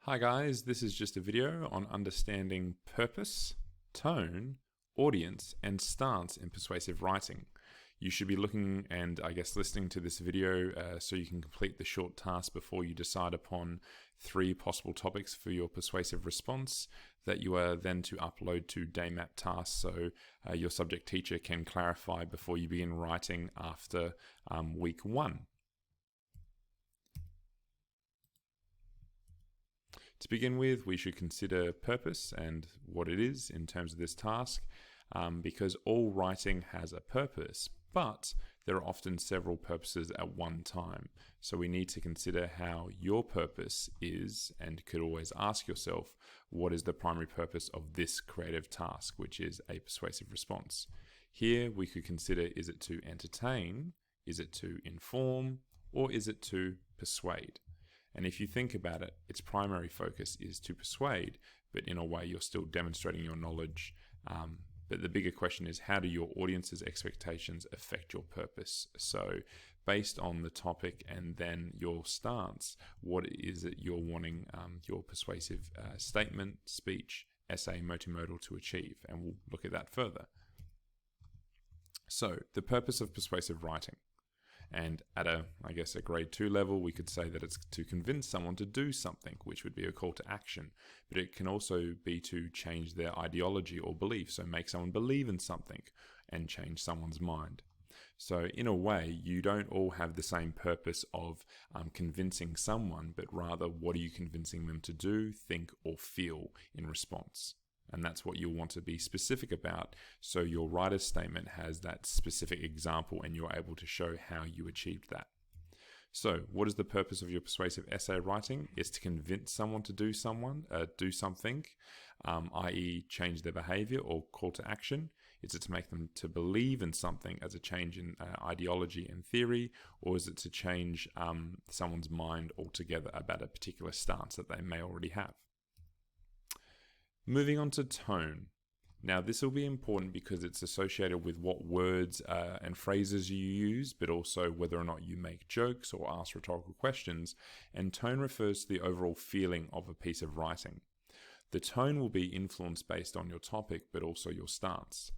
Hi guys, this is just a video on understanding purpose, tone, audience, and stance in persuasive writing. You should be looking and listening to this video so you can complete the short task before you decide upon 3 possible topics for your persuasive response that you are then to upload to Daymap tasks so your subject teacher can clarify before you begin writing after week 1. To begin with, we should consider purpose and what it is in terms of this task, because all writing has a purpose, but there are often several purposes at one time. So we need to consider how your purpose is, and could always ask yourself, what is the primary purpose of this creative task, which is a persuasive response? Here we could consider, is it to entertain, is it to inform, or is it to persuade? And if you think about it, its primary focus is to persuade, but in a way you're still demonstrating your knowledge. But the bigger question is, how do your audience's expectations affect your purpose? So based on the topic and then your stance, what is it you're wanting your persuasive statement, speech, essay, multimodal to achieve? And we'll look at that further. So the purpose of persuasive writing. And at a grade 2 level, we could say that it's to convince someone to do something, which would be a call to action. But it can also be to change their ideology or belief, so make someone believe in something and change someone's mind. So in a way, you don't all have the same purpose of convincing someone, but rather what are you convincing them to do, think, or feel in response? And that's what you'll want to be specific about, so your writer's statement has that specific example and you're able to show how you achieved that. So what is the purpose of your persuasive essay writing? It's to convince someone to do something, i.e. change their behavior or call to action. Is it to make them to believe in something as a change in ideology and theory, or is it to change someone's mind altogether about a particular stance that they may already have? Moving on to tone. Now this will be important because it's associated with what words and phrases you use, but also whether or not you make jokes or ask rhetorical questions, and tone refers to the overall feeling of a piece of writing. The tone will be influenced based on your topic, but also your stance.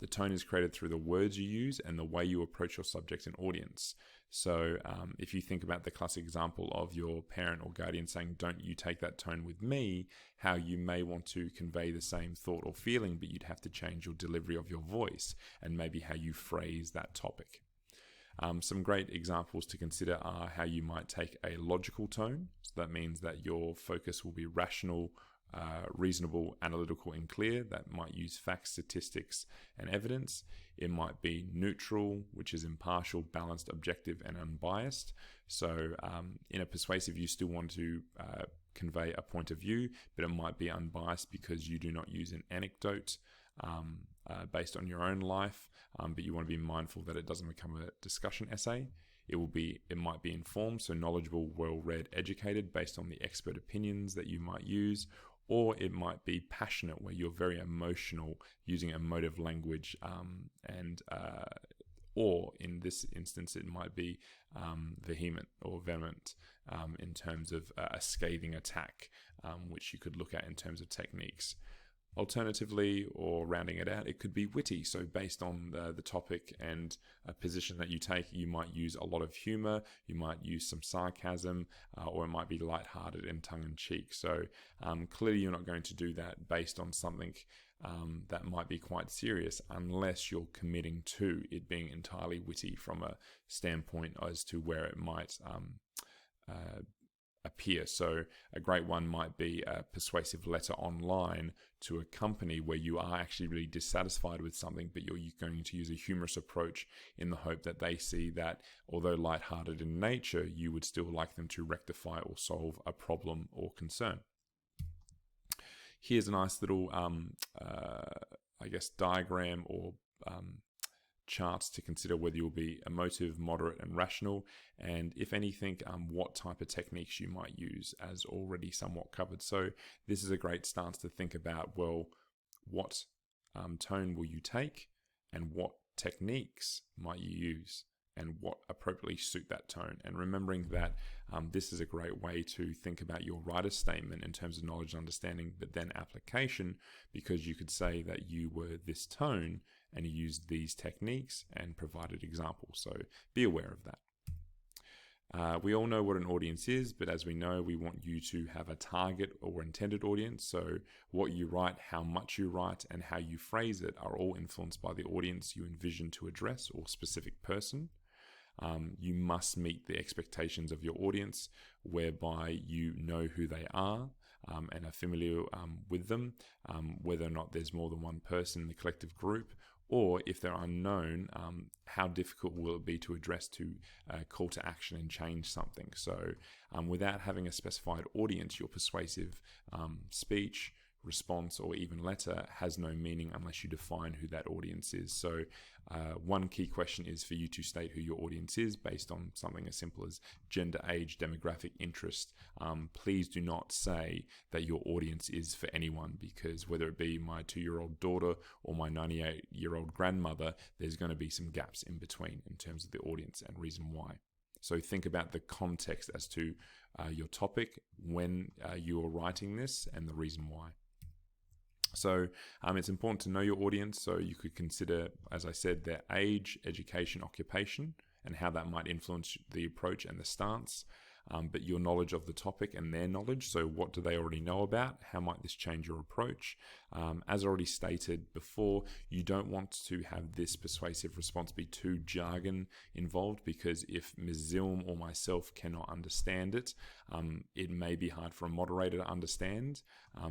The tone is created through the words you use and the way you approach your subject and audience. So if you think about the classic example of your parent or guardian saying, "Don't you take that tone with me," how you may want to convey the same thought or feeling, but you'd have to change your delivery of your voice and maybe how you phrase that topic. Some great examples to consider are how you might take a logical tone. So that means that your focus will be rational, reasonable, analytical, and clear. That might use facts, statistics, and evidence. It might be neutral, which is impartial, balanced, objective, and unbiased. So in a persuasive, you still want to convey a point of view, but it might be unbiased because you do not use an anecdote based on your own life, but you want to be mindful that it doesn't become a discussion essay. It might be informed, so knowledgeable, well-read, educated, based on the expert opinions that you might use. Or it might be passionate, where you're very emotional, using emotive language, or in this instance, it might be vehement or vehement in terms of a scathing attack, which you could look at in terms of techniques. Alternatively, or rounding it out, it could be witty. So based on the topic and a position that you take, you might use a lot of humor, you might use some sarcasm, or it might be lighthearted and tongue-in-cheek. So clearly you're not going to do that based on something that might be quite serious, unless you're committing to it being entirely witty from a standpoint as to where it might appear. So a great one might be a persuasive letter online to a company where you are actually really dissatisfied with something, but you're going to use a humorous approach in the hope that they see that, although lighthearted in nature, you would still like them to rectify or solve a problem or concern. Here's a nice little diagram or charts to consider whether you'll be emotive, moderate, and rational, and if anything, what type of techniques you might use, as already somewhat covered. So this is a great stance to think about, well, what tone will you take and what techniques might you use? and what appropriately suit that tone. And remembering that this is a great way to think about your writer's statement in terms of knowledge and understanding, but then application, because you could say that you were this tone and you used these techniques and provided examples. So be aware of that. We all know what an audience is, but as we know, we want you to have a target or intended audience. So what you write, how much you write, and how you phrase it are all influenced by the audience you envision to address or specific person. You must meet the expectations of your audience, whereby you know who they are and are familiar with them, whether or not there's more than one person in the collective group, or if they're unknown, how difficult will it be to address to call to action and change something. So without having a specified audience, your persuasive speech, response, or even letter has no meaning unless you define who that audience is. So one key question is for you to state who your audience is based on something as simple as gender, age, demographic, interest. Please do not say that your audience is for anyone, because whether it be my 2-year-old daughter or my 98-year-old grandmother, there's going to be some gaps in between in terms of the audience and reason why. So think about the context as to your topic when you are writing this and the reason why. So it's important to know your audience. So you could consider, as I said, their age, education, occupation, and how that might influence the approach and the stance. But your knowledge of the topic and their knowledge. So what do they already know about? How might this change your approach? As already stated before, you don't want to have this persuasive response be too jargon involved, because if Ms. Zilm or myself cannot understand it, it may be hard for a moderator to understand.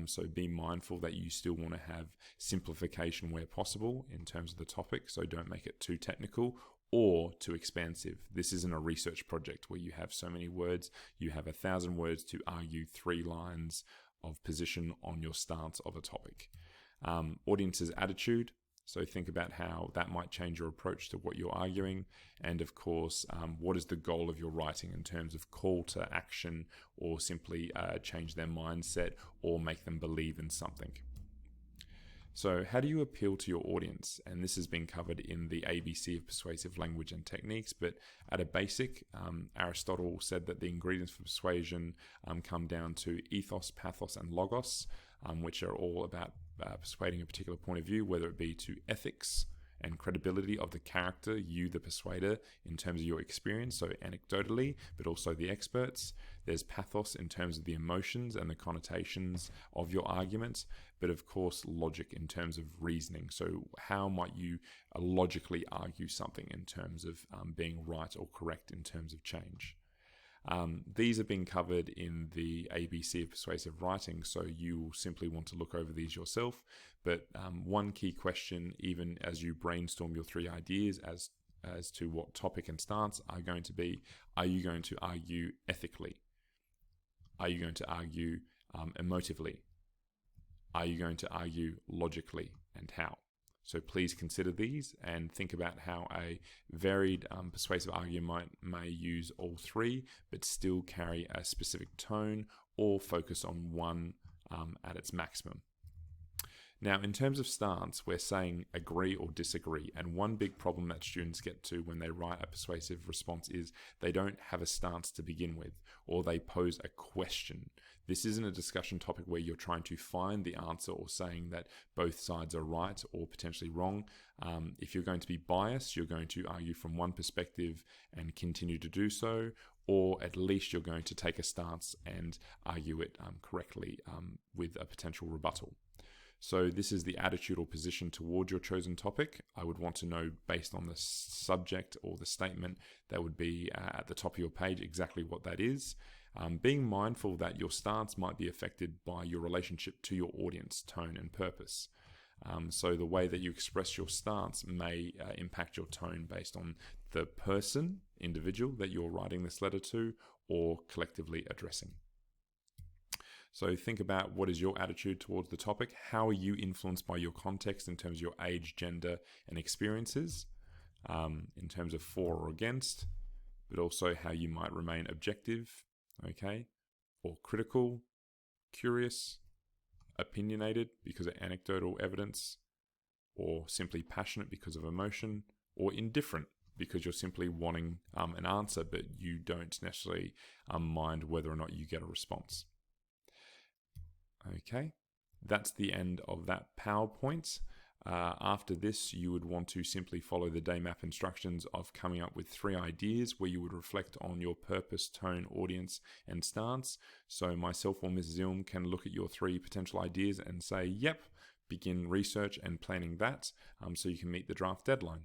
So be mindful that you still want to have simplification where possible in terms of the topic. So don't make it too technical or too expansive. This isn't a research project where you have so many words. You have 1,000 words to argue 3 lines of position on your stance of a topic. Audience's attitude. So think about how that might change your approach to what you're arguing. And of course, what is the goal of your writing in terms of call to action, or simply change their mindset or make them believe in something. So how do you appeal to your audience? And this has been covered in the ABC of persuasive language and techniques, but at a basic, Aristotle said that the ingredients for persuasion come down to ethos, pathos, and logos, which are all about persuading a particular point of view, whether it be to ethics and credibility of the character, you the persuader, in terms of your experience, so anecdotally, but also the experts. There's pathos in terms of the emotions and the connotations of your arguments, but of course logic in terms of reasoning. So how might you logically argue something in terms of being right or correct in terms of change? These have been covered in the ABC of persuasive writing, so you will simply want to look over these yourself. But one key question, even as you brainstorm your 3 ideas as to what topic and stance are going to be, are you going to argue ethically? Are you going to argue emotively? Are you going to argue logically, and how? So please consider these and think about how a varied persuasive argument may use all 3, but still carry a specific tone or focus on one at its maximum. Now, in terms of stance, we're saying agree or disagree. And one big problem that students get to when they write a persuasive response is they don't have a stance to begin with, or they pose a question. This isn't a discussion topic where you're trying to find the answer or saying that both sides are right or potentially wrong. If you're going to be biased, you're going to argue from one perspective and continue to do so, or at least you're going to take a stance and argue it correctly with a potential rebuttal. So this is the attitude or position toward your chosen topic. I would want to know, based on the subject or the statement that would be at the top of your page, exactly what that is. Being mindful that your stance might be affected by your relationship to your audience, tone, and purpose. So the way that you express your stance may impact your tone based on the person, individual that you're writing this letter to, or collectively addressing. So think about, what is your attitude towards the topic? How are you influenced by your context in terms of your age, gender, and experiences, in terms of for or against, but also how you might remain objective, okay, or critical, curious, opinionated because of anecdotal evidence, or simply passionate because of emotion, or indifferent because you're simply wanting an answer, but you don't necessarily mind whether or not you get a response. Okay, that's the end of that PowerPoint. After this, you would want to simply follow the day map instructions of coming up with 3 ideas where you would reflect on your purpose, tone, audience, and stance. So myself or Ms. Zilm can look at your 3 potential ideas and say, yep, begin research and planning that so you can meet the draft deadline.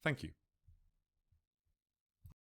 Thank you.